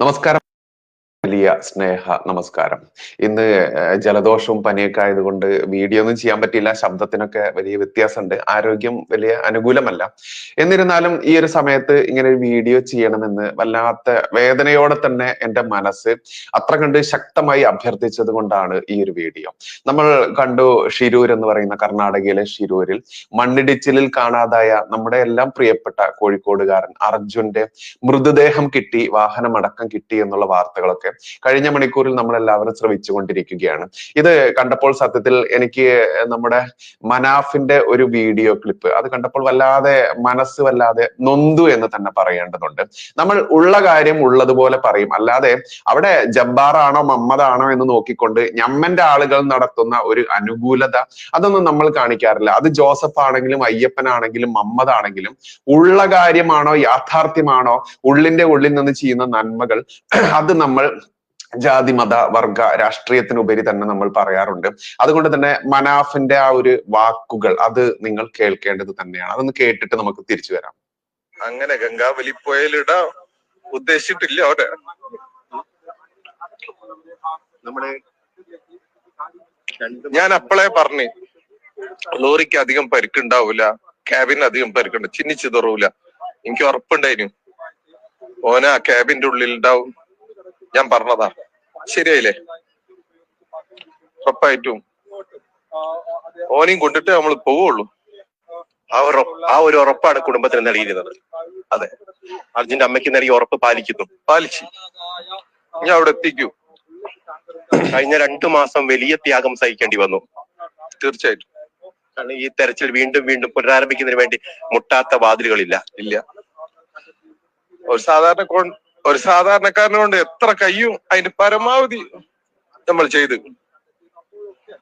നമസ്കാരം. വലിയ സ്നേഹ നമസ്കാരം. ഇന്ന് ജലദോഷവും പനിയൊക്കെ ആയതുകൊണ്ട് വീഡിയോ ഒന്നും ചെയ്യാൻ പറ്റില്ല. ശബ്ദത്തിനൊക്കെ വലിയ വ്യത്യാസമുണ്ട്. ആരോഗ്യം വലിയ അനുകൂലമല്ല. എന്നിരുന്നാലും ഈ ഒരു സമയത്ത് ഇങ്ങനെ ഒരു വീഡിയോ ചെയ്യണമെന്ന് വല്ലാത്ത വേദനയോടെ തന്നെ എൻ്റെ മനസ്സ് അത്ര കണ്ട് ശക്തമായി അഭ്യർത്ഥിച്ചത് കൊണ്ടാണ് ഈ ഒരു വീഡിയോ. നമ്മൾ കണ്ടു ഷിരൂർ എന്ന് പറയുന്ന കർണാടകയിലെ ഷിരൂരിൽ മണ്ണിടിച്ചിലിൽ കാണാതായ നമ്മുടെ എല്ലാം പ്രിയപ്പെട്ട കോഴിക്കോടുകാരൻ അർജുന്റെ മൃതദേഹം കിട്ടി, വാഹനമടക്കം കിട്ടി എന്നുള്ള വാർത്തകളൊക്കെ കഴിഞ്ഞ മണിക്കൂറിൽ നമ്മൾ എല്ലാവരും ശ്രവിച്ചുകൊണ്ടിരിക്കുകയാണ്. ഇത് കണ്ടപ്പോൾ സത്യത്തിൽ എനിക്ക് നമ്മുടെ മനാഫിന്റെ ഒരു വീഡിയോ ക്ലിപ്പ് അത് കണ്ടപ്പോൾ മനസ്സ് വല്ലാതെ നൊന്തു എന്ന് തന്നെ പറയേണ്ടതുണ്ട്. നമ്മൾ ഉള്ള കാര്യം ഉള്ളതുപോലെ പറയും, അല്ലാതെ അവിടെ ജബ്ബാറാണോ മമ്മദാണോ എന്ന് നോക്കിക്കൊണ്ട് ഞമ്മന്റെ ആളുകൾ നടത്തുന്ന ഒരു അനുകൂലത അതൊന്നും നമ്മൾ കാണിക്കാറില്ല. അത് ജോസഫ് ആണെങ്കിലും അയ്യപ്പനാണെങ്കിലും മമ്മദാണെങ്കിലും ഉള്ള കാര്യമാണോ, യാഥാർത്ഥ്യമാണോ, ഉള്ളിന്റെ ഉള്ളിൽ നിന്ന് ചെയ്യുന്ന നന്മകൾ അത് നമ്മൾ ജാതി മത വർഗ രാഷ്ട്രീയത്തിനുപരി തന്നെ നമ്മൾ പറയാറുണ്ട്. അതുകൊണ്ട് തന്നെ മനാഫിന്റെ ആ ഒരു വാക്കുകൾ അത് നിങ്ങൾ കേൾക്കേണ്ടത് തന്നെയാണ്. അതൊന്ന് കേട്ടിട്ട് നമുക്ക് തിരിച്ചു വരാം. അങ്ങനെ ഗംഗാവലി പുഴയിലിടാൻ ഉദ്ദേശിച്ചിട്ടില്ല അവിടെ. ഞാൻ അപ്പോളെ പറഞ്ഞു ലോറിക്ക് അധികം പരിക്കുണ്ടാവൂല, ക്യാബിന് അധികം പരിക്കുണ്ട്, ചിന്നിച്ചിതറൂല. എനിക്ക് ഉറപ്പുണ്ടായിരുന്നു ഓന ആ ക്യാബിന്റെ ഉള്ളിൽ ഉണ്ടാവും. ഞാൻ പറഞ്ഞതാ, ശരിയായില്ലേ? ഉറപ്പായിട്ടും ഓനെയും കൊണ്ടിട്ട് നമ്മൾ പോവുള്ളൂ. ആ ഒരു ഉറപ്പാണ് കുടുംബത്തിന് നൽകിയിരുന്നത്. അതെ, അർജുന്റെ അമ്മയ്ക്ക് നൽകിയ ഉറപ്പ് പാലിച്ചു. ഞാൻ അവിടെ എത്തിക്കൂ. കഴിഞ്ഞ 2 മാസം വലിയ ത്യാഗം സഹിക്കേണ്ടി വന്നു. തീർച്ചയായിട്ടും. കാരണം ഈ തെരച്ചിൽ വീണ്ടും വീണ്ടും പുനരാരംഭിക്കുന്നതിന് വേണ്ടി മുട്ടാത്ത വാതിലുകളില്ല. ഒരു സാധാരണക്കാരനെ കൊണ്ട് എത്ര കഴിയും അതിന്റെ പരമാവധി നമ്മൾ ചെയ്ത്.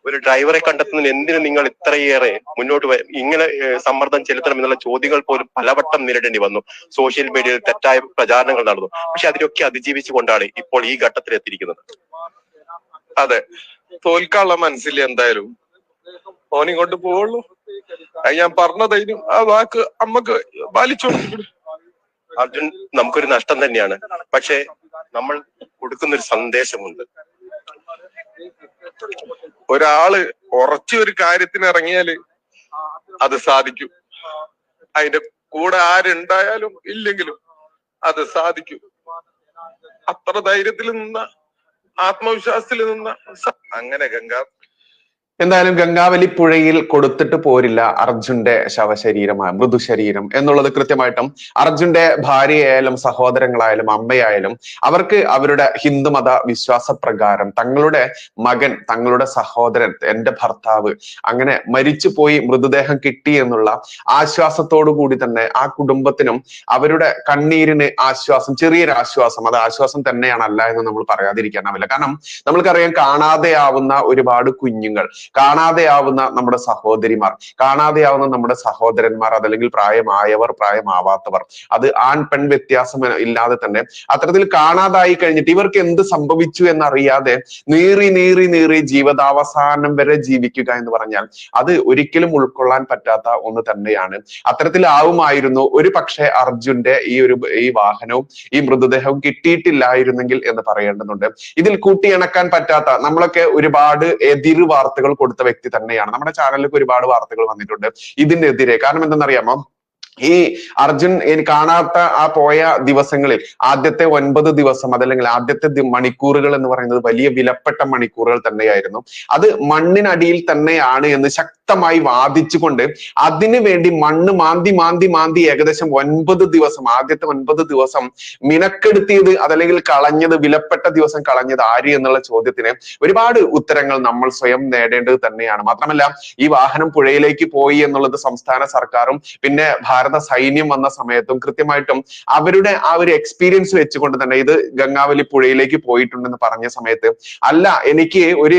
ഒരു ഡ്രൈവറെ കണ്ടെത്തുന്നതിന് എന്തിനു നിങ്ങൾ ഇത്രയേറെ മുന്നോട്ട് ഇങ്ങനെ സമ്മർദ്ദം ചെലുത്തണം എന്നുള്ള ചോദ്യങ്ങൾ പോലും പലവട്ടം നേരിടേണ്ടി വന്നു. സോഷ്യൽ മീഡിയയിൽ തെറ്റായ പ്രചാരണങ്ങൾ നടന്നു. പക്ഷെ അതിനൊക്കെ അതിജീവിച്ചുകൊണ്ടാണ് ഇപ്പോൾ ഈ ഘട്ടത്തിൽ എത്തിയിരിക്കുന്നത്. അതെ, തോൽക്കാനുള്ള മനസ്സില്ല എന്തായാലും. ഓനെ കൊണ്ട് പോവുള്ളൂ. അത് ഞാൻ പറഞ്ഞതായിരുന്നു. ആ വാക്ക് അമ്മക്ക് പാലിച്ചോ. അർജുൻ നമുക്കൊരു നഷ്ടം തന്നെയാണ്. പക്ഷെ നമ്മൾ കൊടുക്കുന്നൊരു സന്ദേശമുണ്ട്. ഒരാള് ഉറച്ചൊരു കാര്യത്തിന് ഇറങ്ങിയാല് അത് സാധിക്കും. അതിന്റെ കൂടെ ആരുണ്ടായാലും ഇല്ലെങ്കിലും അത് സാധിക്കും. അത്ര ധൈര്യത്തിൽ നിന്ന, ആത്മവിശ്വാസത്തിൽ നിന്ന അങ്ങനെ എന്തായാലും ഗംഗാവലി പുഴയിൽ കൊടുത്തിട്ട് പോരില്ല അർജുന്റെ ശവശരീരമായ മൃദുശരീരം എന്നുള്ളത് കൃത്യമായിട്ടും അർജുന്റെ ഭാര്യയായാലും സഹോദരങ്ങളായാലും അമ്മയായാലും അവർക്ക് അവരുടെ ഹിന്ദുമത വിശ്വാസപ്രകാരം തങ്ങളുടെ മകൻ, തങ്ങളുടെ സഹോദരൻ, എന്റെ ഭർത്താവ് അങ്ങനെ മരിച്ചുപോയി മൃതദേഹം കിട്ടി എന്നുള്ള ആശ്വാസത്തോടു കൂടി തന്നെ ആ കുടുംബത്തിനും അവരുടെ കണ്ണീരിന് ആശ്വാസം, ചെറിയൊരു ആശ്വാസം, അത് ആശ്വാസം തന്നെയാണ്, അല്ല എന്ന് നമ്മൾ പറയാതിരിക്കാനാവില്ല. കാരണം നമ്മൾക്കറിയാം, കാണാതെയാവുന്ന ഒരുപാട് കുഞ്ഞുങ്ങൾ, കാണാതെയാവുന്ന നമ്മുടെ സഹോദരിമാർ, കാണാതെയാവുന്ന നമ്മുടെ സഹോദരന്മാർ, അതല്ലെങ്കിൽ പ്രായമായവർ, പ്രായമാവാത്തവർ, അത് ആൺ പെൺ വ്യത്യാസം ഇല്ലാതെ തന്നെ അത്തരത്തിൽ കാണാതായി കഴിഞ്ഞിട്ട് ഇവർക്ക് എന്ത് സംഭവിച്ചു എന്നറിയാതെ നീറി ജീവിതാവസാനം വരെ ജീവിക്കുക എന്ന് പറഞ്ഞാൽ അത് ഒരിക്കലും ഉൾക്കൊള്ളാൻ പറ്റാത്ത ഒന്ന് തന്നെയാണ്. അത്തരത്തിലാവുമായിരുന്നു ഒരു പക്ഷേ അർജുന്റെ ഈ വാഹനവും ഈ മൃതദേഹവും കിട്ടിയിട്ടില്ലായിരുന്നെങ്കിൽ എന്ന് പറയേണ്ടതുണ്ട്. ഇതിൽ കൂട്ടിയിണക്കാൻ പറ്റാത്ത, നമ്മളൊക്കെ ഒരുപാട് എതിർ വാർത്തകൾ കൊടുത്ത വ്യക്തി തന്നെയാണ്. നമ്മുടെ ചാനലിലേക്ക് ഒരുപാട് വാർത്തകൾ വന്നിട്ടുണ്ട് ഇതിനെതിരെ. കാരണം എന്തെന്നറിയാമോ, ഈ അർജുൻ കാണാത്ത ആ പോയ ദിവസങ്ങളിൽ ആദ്യത്തെ 9 ദിവസം അതല്ലെങ്കിൽ ആദ്യത്തെ മണിക്കൂറുകൾ എന്ന് പറയുന്നത് വലിയ വിലപ്പെട്ട മണിക്കൂറുകൾ തന്നെയായിരുന്നു. അത് മണ്ണിനടിയിൽ തന്നെയാണ് എന്ന് ശക്തമായി വാദിച്ചുകൊണ്ട് അതിനു വേണ്ടി മണ്ണ് മാന്തി ഏകദേശം 9 ദിവസം, ആദ്യത്തെ 9 ദിവസം മിനക്കെടുത്തിയത് അതല്ലെങ്കിൽ കളഞ്ഞത്, വിലപ്പെട്ട ദിവസം കളഞ്ഞത് ആര് എന്നുള്ള ചോദ്യത്തിന് ഒരുപാട് ഉത്തരങ്ങൾ നമ്മൾ സ്വയം നേടേണ്ടത് തന്നെയാണ്. മാത്രമല്ല, ഈ വാഹനം പുഴയിലേക്ക് പോയി എന്നുള്ളത് സംസ്ഥാന സർക്കാരും പിന്നെ ഭാരത സൈന്യം വന്ന സമയത്തും കൃത്യമായിട്ടും അവരുടെ ആ ഒരു എക്സ്പീരിയൻസ് വെച്ചുകൊണ്ട് തന്നെ ഇത് ഗംഗാവലി പുഴയിലേക്ക് പോയിട്ടുണ്ടെന്ന് പറഞ്ഞ സമയത്ത്, അല്ല എനിക്ക് ഒരു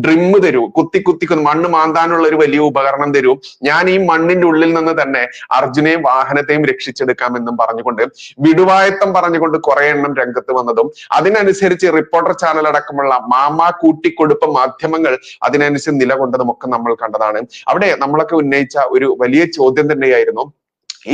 ഡ്രിം തരൂ, കുത്തി മണ്ണ് മാന്താനുള്ള ഒരു വലിയ ഉപകരണം തരൂ, ഞാൻ ഈ മണ്ണിന്റെ ഉള്ളിൽ നിന്ന് തന്നെ അർജുനെയും വാഹനത്തെയും രക്ഷിച്ചെടുക്കാമെന്നും പറഞ്ഞുകൊണ്ട് വിടുവായത്തം പറഞ്ഞുകൊണ്ട് കുറെ എണ്ണം രംഗത്ത് വന്നതും അതിനനുസരിച്ച് റിപ്പോർട്ടർ ചാനൽ അടക്കമുള്ള കൂട്ടിക്കൊടുപ്പ് മാധ്യമങ്ങൾ അതിനനുസരിച്ച് നിലകൊണ്ടതും ഒക്കെ നമ്മൾ കണ്ടതാണ്. അവിടെ നമ്മളൊക്കെ ഉന്നയിച്ച ഒരു വലിയ ചോദ്യം തന്നെയായിരുന്നു,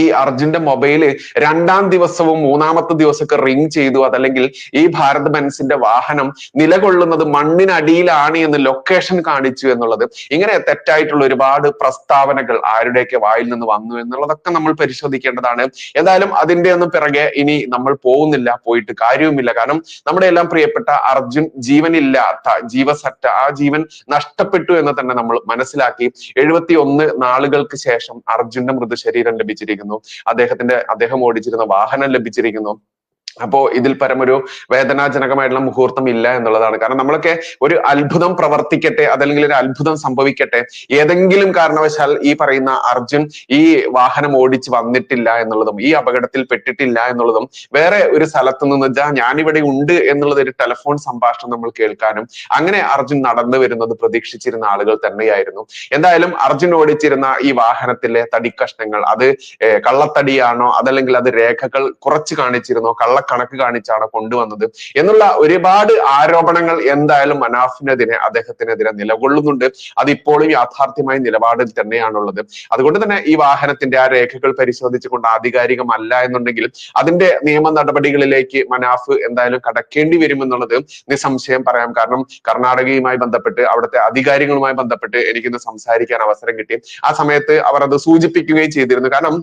ഈ അർജുന്റെ മൊബൈല് 2-ാം ദിവസവും 3-ാമത്തെ ദിവസമൊക്കെ റിങ് ചെയ്തു, അതല്ലെങ്കിൽ ഈ ഭാരത് ബെൻസിന്റെ വാഹനം നിലകൊള്ളുന്നത് മണ്ണിനടിയിലാണ് എന്ന് ലൊക്കേഷൻ കാണിച്ചു എന്നുള്ളത്, ഇങ്ങനെ തെറ്റായിട്ടുള്ള ഒരുപാട് പ്രസ്താവനകൾ ആരുടെയൊക്കെ വായിൽ നിന്ന് വന്നു എന്നുള്ളതൊക്കെ നമ്മൾ പരിശോധിക്കേണ്ടതാണ്. എന്തായാലും അതിന്റെ ഒന്നും പിറകെ ഇനി നമ്മൾ പോകുന്നില്ല, പോയിട്ട് കാര്യവുമില്ല. കാരണം നമ്മുടെ എല്ലാം പ്രിയപ്പെട്ട അർജുൻ ജീവനില്ലാത്ത ജീവസറ്റ, ആ ജീവൻ നഷ്ടപ്പെട്ടു എന്ന് തന്നെ നമ്മൾ മനസ്സിലാക്കി. 71 നാളുകൾക്ക് ശേഷം അർജുന്റെ മൃതശരീരം ലഭിച്ചിരിക്കുന്നു. അദ്ദേഹം ഓടിച്ചിരുന്ന വാഹനം ലഭിച്ചിരിക്കുന്നു. അപ്പോ ഇതിൽ പരമൊരു വേദനാജനകമായിട്ടുള്ള മുഹൂർത്തം ഇല്ല എന്നുള്ളതാണ്. കാരണം നമ്മളൊക്കെ ഒരു അത്ഭുതം പ്രവർത്തിക്കട്ടെ, അതല്ലെങ്കിൽ ഒരു അത്ഭുതം സംഭവിക്കട്ടെ, ഏതെങ്കിലും കാരണവശാൽ ഈ പറയുന്ന അർജുൻ ഈ വാഹനം ഓടിച്ച് വന്നിട്ടില്ല എന്നുള്ളതും ഈ അപകടത്തിൽ പെട്ടിട്ടില്ല എന്നുള്ളതും വേറെ ഒരു സ്ഥലത്ത് നിന്ന് ഞാനിവിടെ ഉണ്ട് എന്നുള്ളത് ഒരു ടെലിഫോൺ സംഭാഷണം നമ്മൾ കേൾക്കാനും അങ്ങനെ അർജുൻ നടന്നു വരുന്നത് പ്രതീക്ഷിച്ചിരുന്ന ആളുകൾ തന്നെയായിരുന്നു. എന്തായാലും അർജുൻ ഓടിച്ചിരുന്ന ഈ വാഹനത്തിലെ തടിക്കഷ്ണങ്ങൾ അത് കള്ളത്തടിയാണോ, അതല്ലെങ്കിൽ അത് രേഖകൾ കുറച്ച് കാണിച്ചിരുന്നോ, കണക്ക് കാണിച്ചാണ് കൊണ്ടുവന്നത് എന്നുള്ള ഒരുപാട് ആരോപണങ്ങൾ എന്തായാലും മനാഫിനെതിരെ, അദ്ദേഹത്തിനെതിരെ നിലകൊള്ളുന്നുണ്ട്. അതിപ്പോഴും യാഥാർത്ഥ്യമായ നിലപാടിൽ തന്നെയാണുള്ളത്. അതുകൊണ്ട് തന്നെ ഈ വാഹനത്തിന്റെ ആ രേഖകൾ പരിശോധിച്ചുകൊണ്ട് ആധികാരികമല്ല എന്നുണ്ടെങ്കിൽ അതിന്റെ നിയമ നടപടികളിലേക്ക് മനാഫ് എന്തായാലും കടക്കേണ്ടി വരുമെന്നുള്ളത് നിസ്സംശയം പറയാം. കാരണം കർണാടകയുമായി ബന്ധപ്പെട്ട്, അവിടുത്തെ അധികാരികളുമായി ബന്ധപ്പെട്ട് എനിക്കിന്ന് സംസാരിക്കാൻ അവസരം കിട്ടി. ആ സമയത്ത് അവർ അത് സൂചിപ്പിക്കുകയും ചെയ്തിരുന്നു. കാരണം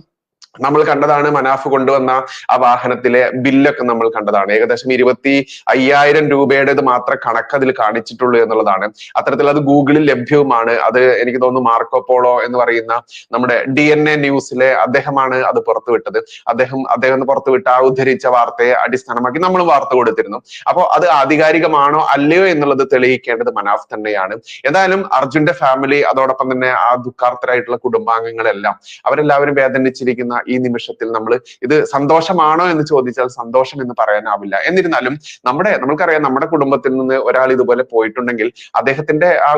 നമ്മൾ കണ്ടതാണ് മനാഫ് കൊണ്ടുവന്ന ആ വാഹനത്തിലെ ബില്ലൊക്കെ നമ്മൾ കണ്ടതാണ്. ഏകദേശം 25,000 രൂപയുടേത് മാത്രം കണക്ക് അതിൽ കാണിച്ചിട്ടുള്ളൂ എന്നുള്ളതാണ്. അത്തരത്തിൽ അത് ഗൂഗിളിൽ ലഭ്യവുമാണ്. അത് എനിക്ക് തോന്നുന്നു മാർക്കോ പോളോ എന്ന് പറയുന്ന നമ്മുടെ DNA ന്യൂസിലെ അദ്ദേഹമാണ് അത് പുറത്തുവിട്ടത്. അദ്ദേഹം പുറത്തുവിട്ട ആ ഉദ്ധരിച്ച വാർത്തയെ അടിസ്ഥാനമാക്കി നമ്മൾ വാർത്ത കൊടുത്തിരുന്നു. അപ്പോൾ അത് ആധികാരികമാണോ അല്ലയോ എന്നുള്ളത് തെളിയിക്കേണ്ടത് മനാഫ് തന്നെയാണ്. എന്തായാലും അർജുന്റെ ഫാമിലി, അതോടൊപ്പം തന്നെ ആ ദുഃഖാർത്തരായിട്ടുള്ള കുടുംബാംഗങ്ങളെല്ലാം, അവരെല്ലാവരും വേദനിച്ചിരിക്കുന്ന ഈ നിമിഷത്തിൽ നമ്മൾ ഇത് സന്തോഷമാണോ എന്ന് ചോദിച്ചാൽ സന്തോഷം എന്ന് പറയാനാവില്ല. എന്നിരുന്നാലും നമുക്കറിയാം, നമ്മുടെ കുടുംബത്തിൽ നിന്ന് ഒരാൾ ഇതുപോലെ പോയിട്ടുണ്ടെങ്കിൽ അദ്ദേഹത്തിന്റെ ആ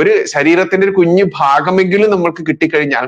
ഒരു ശരീരത്തിന്റെ ഒരു കുഞ്ഞു ഭാഗമെങ്കിലും നമ്മൾക്ക് കിട്ടിക്കഴിഞ്ഞാൽ,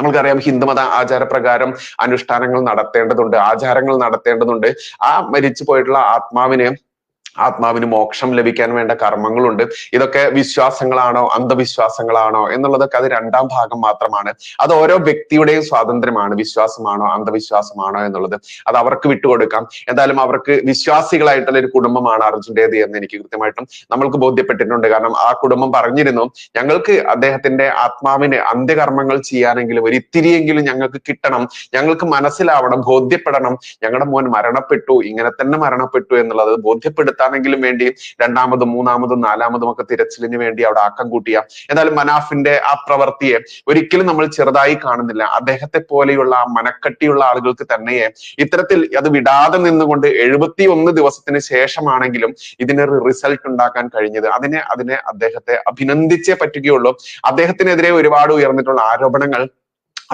നമുക്കറിയാം ഹിന്ദുമത ആചാരപ്രകാരം അനുഷ്ഠാനങ്ങൾ നടത്തേണ്ടതുണ്ട്, ആചാരങ്ങൾ നടത്തേണ്ടതുണ്ട്. ആ മരിച്ചു പോയിട്ടുള്ള ആത്മാവിന് മോക്ഷം ലഭിക്കാൻ വേണ്ട കർമ്മങ്ങളുണ്ട്. ഇതൊക്കെ വിശ്വാസങ്ങളാണോ അന്ധവിശ്വാസങ്ങളാണോ എന്നുള്ളതൊക്കെ അത് 2-ാം ഭാഗം മാത്രമാണ്. അത് ഓരോ വ്യക്തിയുടെയും സ്വാതന്ത്ര്യമാണ്. വിശ്വാസമാണോ അന്ധവിശ്വാസമാണോ എന്നുള്ളത് അത് അവർക്ക് വിട്ടുകൊടുക്കാം. എന്തായാലും അവർക്ക് വിശ്വാസികളായിട്ടുള്ള ഒരു കുടുംബമാണ് അർജുന്റേത് എന്ന് എനിക്ക് കൃത്യമായിട്ടും നമ്മൾക്ക് ബോധ്യപ്പെട്ടിട്ടുണ്ട്. കാരണം ആ കുടുംബം പറഞ്ഞിരുന്നു, ഞങ്ങൾക്ക് അദ്ദേഹത്തിന്റെ ആത്മാവിന് അന്ത്യകർമ്മങ്ങൾ ചെയ്യാനെങ്കിലും ഒരിത്തിരിയെങ്കിലും ഞങ്ങൾക്ക് കിട്ടണം, ഞങ്ങൾക്ക് മനസ്സിലാവണം, ബോധ്യപ്പെടണം, ഞങ്ങളുടെ മോൻ മരണപ്പെട്ടു, ഇങ്ങനെ തന്നെ മരണപ്പെട്ടു എന്നുള്ളത് ബോധ്യപ്പെടുത്താൻ െങ്കിലും വേണ്ടി 2-ാമതും 3-ാമതും 4-ാമതും ഒക്കെ തിരച്ചിലിന് വേണ്ടി അവിടെ ആക്കം കൂട്ടിയ. എന്നാലും മനാഫിന്റെ ആ പ്രവൃത്തിയെ ഒരിക്കലും നമ്മൾ ചെറുതായി കാണുന്നില്ല. അദ്ദേഹത്തെ പോലെയുള്ള ആ മനക്കട്ടിയുള്ള ആളുകൾക്ക് തന്നെ ഇത്തരത്തിൽ അത് വിടാതെ നിന്നുകൊണ്ട് 71 ദിവസത്തിന് ശേഷമാണെങ്കിലും ഇതിനൊരു റിസൾട്ട് ഉണ്ടാക്കാൻ കഴിഞ്ഞത്, അതിനെ അദ്ദേഹത്തെ അഭിനന്ദിച്ചേ പറ്റുകയുള്ളൂ. അദ്ദേഹത്തിനെതിരെ ഒരുപാട് ഉയർന്നിട്ടുള്ള ആരോപണങ്ങൾ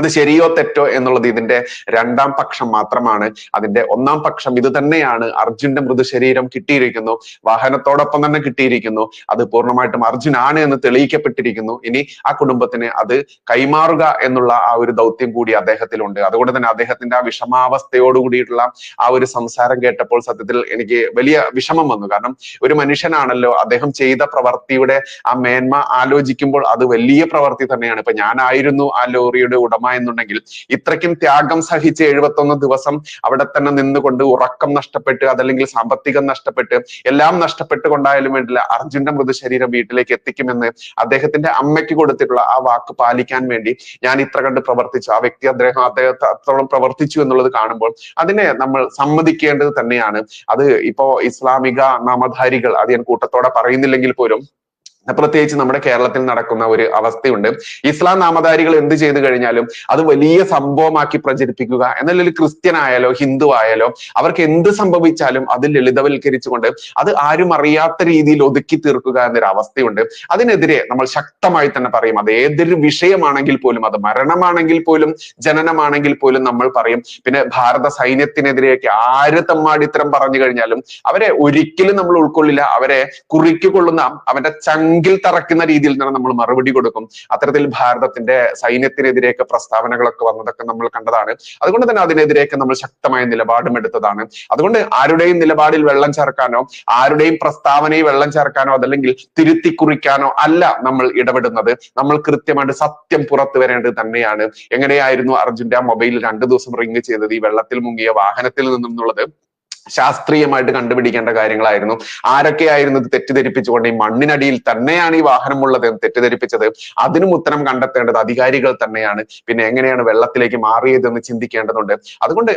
അത് ശരിയോ തെറ്റോ എന്നുള്ളത് ഇതിന്റെ 2-ാം പക്ഷം മാത്രമാണ്. അതിന്റെ 1-ാം പക്ഷം ഇത് തന്നെയാണ്. അർജുന്റെ മൃതശരീരം കിട്ടിയിരിക്കുന്നു, വാഹനത്തോടൊപ്പം തന്നെ കിട്ടിയിരിക്കുന്നു, അത് പൂർണ്ണമായിട്ടും അർജുനാണ് എന്ന് തെളിയിക്കപ്പെട്ടിരിക്കുന്നു. ഇനി ആ കുടുംബത്തിന് അത് കൈമാറുക എന്നുള്ള ആ ഒരു ദൗത്യം കൂടി അദ്ദേഹത്തിലുണ്ട്. അതുകൊണ്ട് തന്നെ അദ്ദേഹത്തിന്റെ ആ വിഷമാവസ്ഥയോടുകൂടിയിട്ടുള്ള ആ ഒരു സംസാരം കേട്ടപ്പോൾ സത്യത്തിൽ എനിക്ക് വലിയ വിഷമം വന്നു. കാരണം ഒരു മനുഷ്യനാണല്ലോ, അദ്ദേഹം ചെയ്ത പ്രവർത്തിയുടെ ആ മേന്മ ആലോചിക്കുമ്പോൾ അത് വലിയ പ്രവർത്തി തന്നെയാണ്. ഇപ്പൊ ഞാനായിരുന്നു ആ ലോറിയുടെ ഉടമ എന്നുണ്ടെങ്കിൽ ഇത്രയ്ക്കും ത്യാഗം സഹിച്ച് 71 ദിവസം അവിടെ തന്നെ നിന്നുകൊണ്ട് ഉറക്കം നഷ്ടപ്പെട്ട്, അതല്ലെങ്കിൽ സാമ്പത്തികം നഷ്ടപ്പെട്ട്, എല്ലാം നഷ്ടപ്പെട്ടുകൊണ്ടായാലും വേണ്ടില്ല അർജുന്റെ മൃതശരീരം വീട്ടിലേക്ക് എത്തിക്കുമെന്ന് അദ്ദേഹത്തിന്റെ അമ്മയ്ക്ക് കൊടുത്തിട്ടുള്ള ആ വാക്ക് പാലിക്കാൻ വേണ്ടി ഞാൻ ഇത്ര കണ്ട് പ്രവർത്തിച്ചു. ആ വ്യക്തി അദ്ദേഹത്തെ അത്രത്തോളം പ്രവർത്തിച്ചു എന്നുള്ളത് കാണുമ്പോൾ അതിനെ നമ്മൾ സമ്മതിക്കേണ്ടത് തന്നെയാണ്. അത് ഇപ്പോ ഇസ്ലാമിക നാമധാരികൾ, അത് ഞാൻ കൂട്ടത്തോടെ പറയുന്നില്ലെങ്കിൽ പോലും പ്രത്യേകിച്ച് നമ്മുടെ കേരളത്തിൽ നടക്കുന്ന ഒരു അവസ്ഥയുണ്ട്. ഇസ്ലാം നാമധാരികൾ എന്ത് ചെയ്തു കഴിഞ്ഞാലും അത് വലിയ സംഭവമാക്കി പ്രചരിപ്പിക്കുക. എന്നാൽ ഒരു ക്രിസ്ത്യൻ ആയാലോ ഹിന്ദു ആയാലോ അവർക്ക് എന്ത് സംഭവിച്ചാലും അത് ലളിതവൽക്കരിച്ചുകൊണ്ട് അത് ആരും അറിയാത്ത രീതിയിൽ ഒതുക്കി തീർക്കുക എന്നൊരു അവസ്ഥയുണ്ട്. അതിനെതിരെ നമ്മൾ ശക്തമായി തന്നെ പറയും. അത് ഏതൊരു വിഷയമാണെങ്കിൽ പോലും, അത് മരണമാണെങ്കിൽ പോലും ജനനമാണെങ്കിൽ പോലും നമ്മൾ പറയും. പിന്നെ ഭാരത സൈന്യത്തിനെതിരെയൊക്കെ ആര് തമ്മാടിത്തരം പറഞ്ഞു കഴിഞ്ഞാലും അവരെ ഒരിക്കലും നമ്മൾ ഉൾക്കൊള്ളില്ല. അവരെ കുറിക്കൊള്ളുന്ന അവന്റെ ചങ്കിൽ തറക്കുന്ന രീതിയിൽ തന്നെ നമ്മൾ മറുപടി കൊടുക്കും. അത്തരത്തിൽ ഭാരതത്തിന്റെ സൈന്യത്തിനെതിരെയൊക്കെ പ്രസ്താവനകളൊക്കെ വന്നതൊക്കെ നമ്മൾ കണ്ടതാണ്. അതുകൊണ്ട് തന്നെ അതിനെതിരെയൊക്കെ നമ്മൾ ശക്തമായ നിലപാടും എടുത്തതാണ്. അതുകൊണ്ട് ആരുടെയും നിലപാടിൽ വെള്ളം ചേർക്കാനോ ആരുടെയും പ്രസ്താവനയിൽ വെള്ളം ചേർക്കാനോ അതല്ലെങ്കിൽ തിരുത്തി കുറിക്കാനോ അല്ല നമ്മൾ ഇടപെടുന്നത്. നമ്മൾ കൃത്യമായിട്ട് സത്യം പുറത്തു വരേണ്ടത് തന്നെയാണ്. എങ്ങനെയായിരുന്നു അർജുന്റെ ആ മൊബൈൽ 2 ദിവസം റിങ് ചെയ്തത് ഈ വെള്ളത്തിൽ മുങ്ങിയ വാഹനത്തിൽ നിന്നുള്ളത് ശാസ്ത്രീയമായിട്ട് കണ്ടുപിടിക്കേണ്ട കാര്യങ്ങളായിരുന്നു. ആരൊക്കെയായിരുന്നു ഇത് തെറ്റിദ്ധരിപ്പിച്ചുകൊണ്ട് ഈ മണ്ണിനടിയിൽ തന്നെയാണ് ഈ വാഹനം ഉള്ളത് എന്ന് തെറ്റിദ്ധരിപ്പിച്ചത്? അതിനും ഉത്തരം കണ്ടെത്തേണ്ടത് അധികാരികൾ തന്നെയാണ്. പിന്നെ എങ്ങനെയാണ് വെള്ളത്തിലേക്ക് മാറിയതെന്ന് ചിന്തിക്കേണ്ടതുണ്ട്. അതുകൊണ്ട്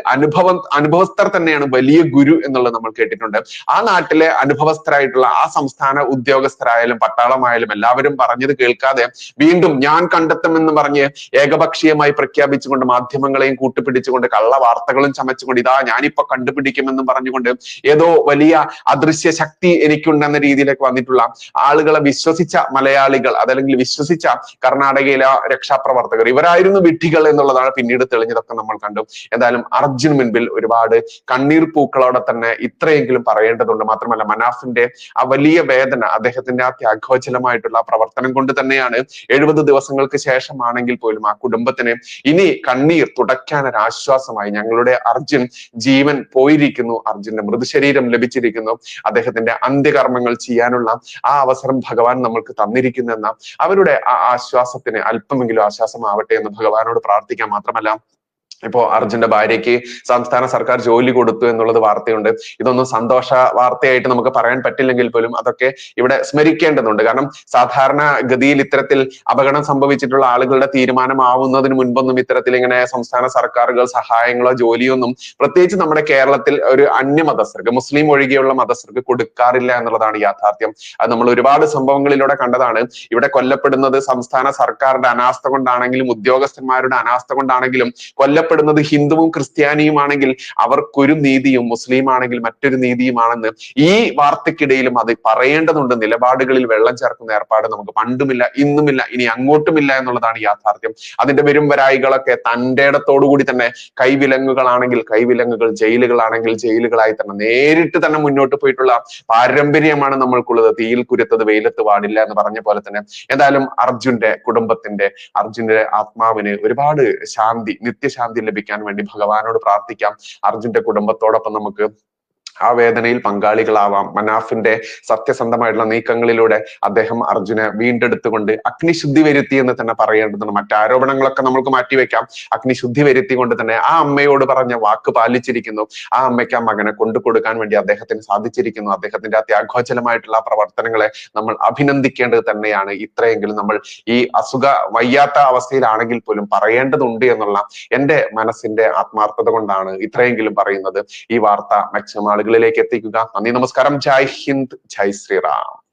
അനുഭവസ്ഥർ തന്നെയാണ് വലിയ ഗുരു എന്നുള്ളത് നമ്മൾ കേട്ടിട്ടുണ്ട്. ആ നാട്ടിലെ അനുഭവസ്ഥരായിട്ടുള്ള ആ സംസ്ഥാന ഉദ്യോഗസ്ഥരായാലും പട്ടാളമായാലും എല്ലാവരും പറഞ്ഞത് കേൾക്കാതെ വീണ്ടും ഞാൻ കണ്ടെത്തുമെന്ന് പറഞ്ഞ് ഏകപക്ഷീയമായി പ്രഖ്യാപിച്ചുകൊണ്ട് മാധ്യമങ്ങളെയും കൂട്ടുപിടിച്ചുകൊണ്ട് കള്ള വാർത്തകളും ചമച്ചുകൊണ്ട് ഇതാ ഞാനിപ്പോ കണ്ടുപിടിക്കുമെന്നും പറഞ്ഞുകൊണ്ട് ഏതോ വലിയ അദൃശ്യ ശക്തി എനിക്കുണ്ടെന്ന രീതിയിലേക്ക് വന്നിട്ടുള്ള ആളുകളെ വിശ്വസിച്ച മലയാളികൾ അതല്ലെങ്കിൽ വിശ്വസിച്ച കർണാടകയിലെ രക്ഷാപ്രവർത്തകർ ഇവരായിരുന്നു വിഡ്ഢികൾ എന്നുള്ളതാണ് പിന്നീട് തെളിഞ്ഞതൊക്കെ നമ്മൾ കണ്ടു. എന്തായാലും അർജുന് മുൻപിൽ ഒരുപാട് കണ്ണീർ പൂക്കളോടെ തന്നെ ഇത്രയെങ്കിലും പറയേണ്ടതുണ്ട്. മാത്രമല്ല മനാഫിന്റെ ആ വലിയ വേദന അദ്ദേഹത്തിന്റെ ആ ത്യാഗോജ്വലമായിട്ടുള്ള പ്രവർത്തനം കൊണ്ട് തന്നെയാണ് 70 ദിവസങ്ങൾക്ക് ശേഷമാണെങ്കിൽ പോലും ആ കുടുംബത്തിന് ഇനി കണ്ണീർ തുടയ്ക്കാൻ ഒരു ആശ്വാസമായി ഞങ്ങളുടെ അർജുൻ ജീവൻ പോയിരിക്കുന്നു, അർജുന്റെ മൃതശരീരം ലഭിച്ചിരിക്കുന്നു, അദ്ദേഹത്തിന്റെ അന്ത്യകർമ്മങ്ങൾ ചെയ്യാനുള്ള ആ അവസരം ഭഗവാൻ നമ്മൾക്ക് തന്നിരിക്കുന്നു എന്ന അവരുടെ ആ ആശ്വാസത്തിന് അല്പമെങ്കിലും ആശ്വാസമാവട്ടെ എന്ന് ഭഗവാനോട് പ്രാർത്ഥിക്കാൻ. മാത്രമല്ല ഇപ്പോ അർജുന്റെ ഭാര്യയ്ക്ക് സംസ്ഥാന സർക്കാർ ജോലി കൊടുത്തു എന്നുള്ളത് വാർത്തയുണ്ട്. ഇതൊന്നും സന്തോഷ വാർത്തയായിട്ട് നമുക്ക് പറയാൻ പറ്റില്ലെങ്കിൽ പോലും അതൊക്കെ ഇവിടെ സ്മരിക്കേണ്ടതുണ്ട്. കാരണം സാധാരണ ഗതിയിൽ ഇത്തരത്തിൽ അപകടം സംഭവിച്ചിട്ടുള്ള ആളുകളുടെ തീരുമാനമാവുന്നതിന് മുൻപൊന്നും ഇത്തരത്തിൽ ഇങ്ങനെ സംസ്ഥാന സർക്കാരുകൾ സഹായങ്ങളോ ജോലിയൊന്നും പ്രത്യേകിച്ച് നമ്മുടെ കേരളത്തിൽ ഒരു അന്യമതസ്ഥർക്ക് മുസ്ലിം ഒഴികെയുള്ള മതസ്ഥർക്ക് കൊടുക്കാറില്ല എന്നുള്ളതാണ് യാഥാർത്ഥ്യം. അത് നമ്മൾ ഒരുപാട് സംഭവങ്ങളിലൂടെ കണ്ടതാണ്. ഇവിടെ കൊല്ലപ്പെടുന്നത് സംസ്ഥാന സർക്കാരിന്റെ അനാസ്ഥ കൊണ്ടാണെങ്കിലും ഉദ്യോഗസ്ഥന്മാരുടെ അനാസ്ഥ കൊണ്ടാണെങ്കിലും കൊല്ലപ്പെടുന്നത് ഹിന്ദുവും ക്രിസ്ത്യാനിയുമാണെങ്കിൽ അവർക്കൊരു നീതിയും മുസ്ലിം ആണെങ്കിൽ മറ്റൊരു നീതിയുമാണെന്ന് ഈ വാർത്തക്കിടയിലും അത് പറയേണ്ടതുണ്ട്. നിലപാടുകളിൽ വെള്ളം ചേർക്കുന്ന ഏർപ്പാട് നമുക്ക് പണ്ടുമില്ല, ഇന്നുമില്ല, ഇനി അങ്ങോട്ടുമില്ല എന്നുള്ളതാണ് യാഥാർത്ഥ്യം. അതിന്റെ വരും വരായികളൊക്കെ തന്റെ ഇടത്തോടുകൂടി തന്നെ കൈവിലങ്ങുകളാണെങ്കിൽ കൈവിലങ്ങുകൾ, ജയിലുകളാണെങ്കിൽ ജയിലുകളായി തന്നെ നേരിട്ട് തന്നെ മുന്നോട്ട് പോയിട്ടുള്ള പാരമ്പര്യമാണ് നമ്മൾക്കുള്ളത്. തീയിൽ കുരുത്തത് വെയിലത്ത് പാടില്ല എന്ന് പറഞ്ഞ പോലെ തന്നെ എന്തായാലും അർജുന്റെ കുടുംബത്തിന്റെ അർജുന്റെ ആത്മാവിന് ഒരുപാട് ശാന്തി, നിത്യശാന്തി ലഭിക്കാൻ വേണ്ടി ഭഗവാനോട് പ്രാർത്ഥിക്കാം. അർജുന്റെ കുടുംബത്തോടൊപ്പം നമുക്ക് ആ വേദനയിൽ പങ്കാളികളാവാം. മനാഫിന്റെ സത്യസന്ധമായിട്ടുള്ള നീക്കങ്ങളിലൂടെ അദ്ദേഹം അർജുനെ വീണ്ടെടുത്തുകൊണ്ട് അഗ്നിശുദ്ധി വരുത്തി എന്ന് തന്നെ പറയേണ്ടതുണ്ട്. മറ്റാരോപണങ്ങളൊക്കെ നമുക്ക് മാറ്റിവെക്കാം. അഗ്നിശുദ്ധി വരുത്തിക്കൊണ്ട് തന്നെ ആ അമ്മയോട് പറഞ്ഞ വാക്ക് പാലിച്ചിരിക്കുന്നു. ആ അമ്മയ്ക്ക് ആ മകനെ കൊണ്ടുകൊടുക്കാൻ വേണ്ടി അദ്ദേഹത്തിന് സാധിച്ചിരിക്കുന്നു. അദ്ദേഹത്തിന്റെ ആ ത്യാഗോജ്വലമായിട്ടുള്ള പ്രവർത്തനങ്ങളെ നമ്മൾ അഭിനന്ദിക്കേണ്ടത് തന്നെയാണ്. ഇത്രയെങ്കിലും നമ്മൾ ഈ വയ്യാത്ത അവസ്ഥയിലാണെങ്കിൽ പോലും പറയേണ്ടതുണ്ട് എന്നുള്ള എന്റെ മനസ്സിന്റെ ആത്മാർത്ഥത കൊണ്ടാണ് ഇത്രയെങ്കിലും പറയുന്നത്. ഈ വാർത്ത മാക്സിമം ആളുകളിലേക്ക് എത്തിക്കുക. നന്ദി, നമസ്കാരം. ജയ് ഹിന്ദ്, ജയ് ശ്രീറാം.